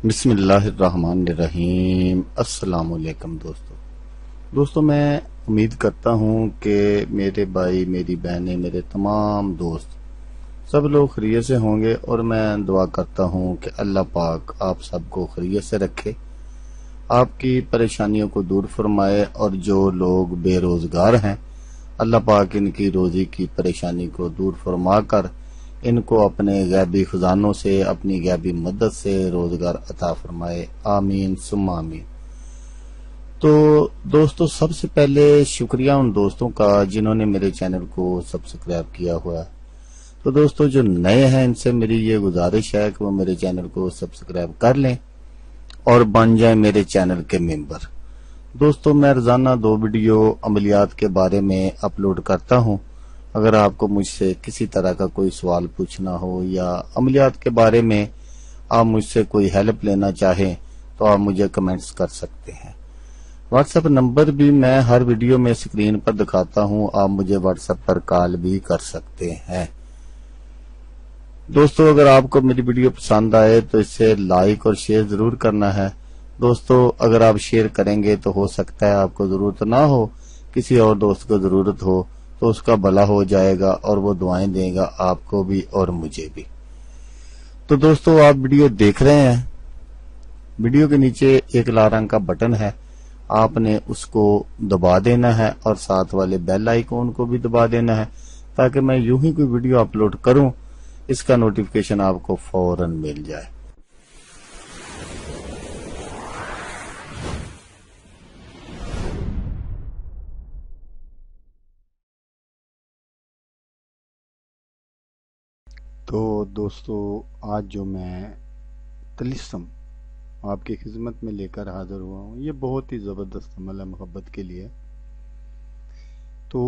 بسم اللہ الرحمن الرحیم۔ السلام علیکم دوستو میں امید کرتا ہوں کہ میرے بھائی، میری بہنیں، میرے تمام دوست سب لوگ خیریت سے ہوں گے، اور میں دعا کرتا ہوں کہ اللہ پاک آپ سب کو خیریت سے رکھے، آپ کی پریشانیوں کو دور فرمائے، اور جو لوگ بے روزگار ہیں اللہ پاک ان کی روزی کی پریشانی کو دور فرما کر ان کو اپنے غیبی خزانوں سے، اپنی غیبی مدد سے روزگار عطا فرمائے، آمین ثم آمین۔ تو دوستو، سب سے پہلے شکریہ ان دوستوں کا جنہوں نے میرے چینل کو سبسکرائب کیا ہوا ہے۔ تو دوستو جو نئے ہیں ان سے میری یہ گزارش ہے کہ وہ میرے چینل کو سبسکرائب کر لیں اور بن جائیں میرے چینل کے ممبر۔ دوستو میں روزانہ 2 ویڈیو عملیات کے بارے میں اپلوڈ کرتا ہوں۔ اگر آپ کو مجھ سے کسی طرح کا کوئی سوال پوچھنا ہو یا عملیات کے بارے میں آپ مجھ سے کوئی ہیلپ لینا چاہیں تو آپ مجھے کمنٹس کر سکتے ہیں۔ واٹس ایپ نمبر بھی میں ہر ویڈیو میں اسکرین پر دکھاتا ہوں، آپ مجھے واٹس ایپ پر کال بھی کر سکتے ہیں۔ دوستو اگر آپ کو میری ویڈیو پسند آئے تو اسے لائک اور شیئر ضرور کرنا ہے۔ دوستو اگر آپ شیئر کریں گے تو ہو سکتا ہے آپ کو ضرورت نہ ہو، کسی اور دوست کو ضرورت ہو تو اس کا بھلا ہو جائے گا اور وہ دعائیں دے گا آپ کو بھی اور مجھے بھی۔ تو دوستو آپ ویڈیو دیکھ رہے ہیں، ویڈیو کے نیچے ایک لال رنگ کا بٹن ہے، آپ نے اس کو دبا دینا ہے اور ساتھ والے بیل آئیکن کو بھی دبا دینا ہے تاکہ میں یوں ہی کوئی ویڈیو اپلوڈ کروں اس کا نوٹیفیکیشن آپ کو فوراً مل جائے۔ تو دوستو آج جو میں طلسم آپ کی خدمت میں لے کر حاضر ہوا ہوں، یہ بہت ہی زبردست عمل ہے محبت کے لیے۔ تو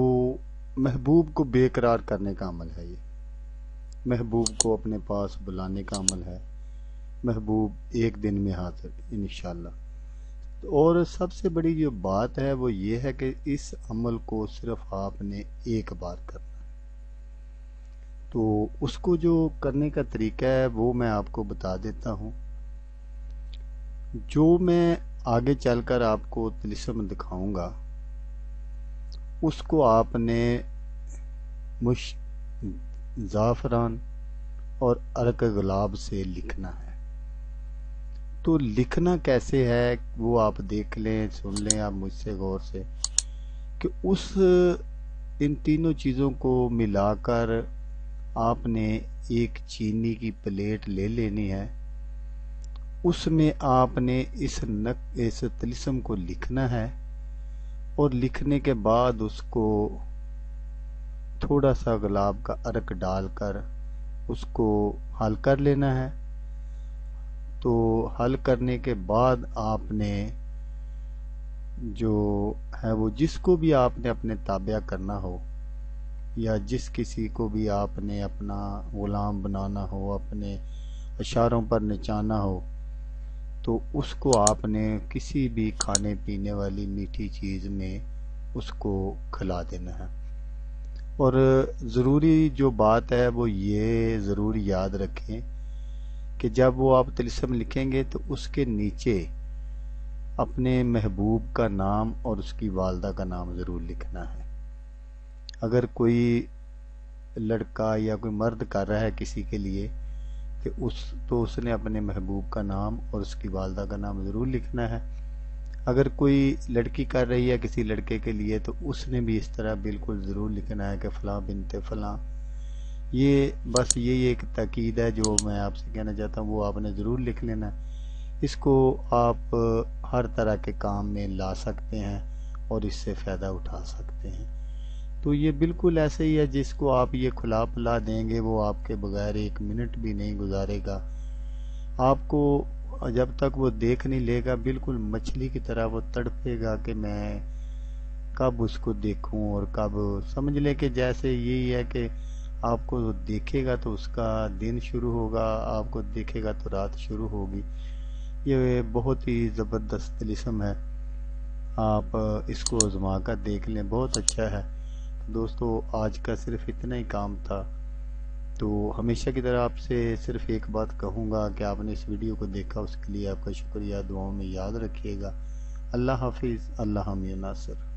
محبوب کو بے قرار کرنے کا عمل ہے، یہ محبوب کو اپنے پاس بلانے کا عمل ہے۔ محبوب ایک دن میں حاضر انشاءاللہ۔ اور سب سے بڑی جو بات ہے وہ یہ ہے کہ اس عمل کو صرف آپ نے ایک بار کرنا ہے۔ تو اس کو جو کرنے کا طریقہ ہے وہ میں آپ کو بتا دیتا ہوں۔ جو میں آگے چل کر آپ کو طلسم دکھاؤں گا اس کو آپ نے زعفران اور عرق گلاب سے لکھنا ہے۔ تو لکھنا کیسے ہے وہ آپ دیکھ لیں، سن لیں آپ مجھ سے غور سے، کہ ان تینوں چیزوں کو ملا کر آپ نے ایک چینی کی پلیٹ لے لینی ہے، اس میں آپ نے اس طلسم کو لکھنا ہے، اور لکھنے کے بعد اس کو تھوڑا سا گلاب کا عرق ڈال کر اس کو حل کر لینا ہے۔ تو حل کرنے کے بعد آپ نے جو ہے وہ جس کو بھی آپ نے اپنے تابع کرنا ہو یا جس کسی کو بھی آپ نے اپنا غلام بنانا ہو، اپنے اشاروں پر نچانا ہو، تو اس کو آپ نے کسی بھی کھانے پینے والی میٹھی چیز میں اس کو کھلا دینا ہے۔ اور ضروری جو بات ہے وہ یہ ضرور یاد رکھیں کہ جب وہ آپ طلسم لکھیں گے تو اس کے نیچے اپنے محبوب کا نام اور اس کی والدہ کا نام ضرور لکھنا ہے۔ اگر کوئی لڑکا یا کوئی مرد کر رہا ہے کسی کے لیے تو اس نے اپنے محبوب کا نام اور اس کی والدہ کا نام ضرور لکھنا ہے۔ اگر کوئی لڑکی کر رہی ہے کسی لڑکے کے لیے تو اس نے بھی اس طرح بالکل ضرور لکھنا ہے کہ فلاں بنت فلاں۔ یہ بس یہی ایک تاکید ہے جو میں آپ سے کہنا چاہتا ہوں، وہ آپ نے ضرور لکھ لینا ہے۔ اس کو آپ ہر طرح کے کام میں لا سکتے ہیں اور اس سے فائدہ اٹھا سکتے ہیں۔ تو یہ بالکل ایسے ہی ہے، جس کو آپ یہ کھلا پلا دیں گے وہ آپ کے بغیر 1 منٹ بھی نہیں گزارے گا۔ آپ کو جب تک وہ دیکھ نہیں لے گا بالکل مچھلی کی طرح وہ تڑپے گا کہ میں کب اس کو دیکھوں، اور کب سمجھ لے کہ جیسے یہی ہے کہ آپ کو دیکھے گا تو اس کا دن شروع ہوگا، آپ کو دیکھے گا تو رات شروع ہوگی۔ یہ بہت ہی زبردست طلسم ہے، آپ اس کو آزما کر دیکھ لیں، بہت اچھا ہے۔ دوستو آج کا صرف اتنا ہی کام تھا، تو ہمیشہ کی طرح آپ سے صرف ایک بات کہوں گا کہ آپ نے اس ویڈیو کو دیکھا، اس کے لیے آپ کا شکریہ، دعاؤں میں یاد رکھیے گا۔ اللہ حافظ، اللہ حامی و ناصر۔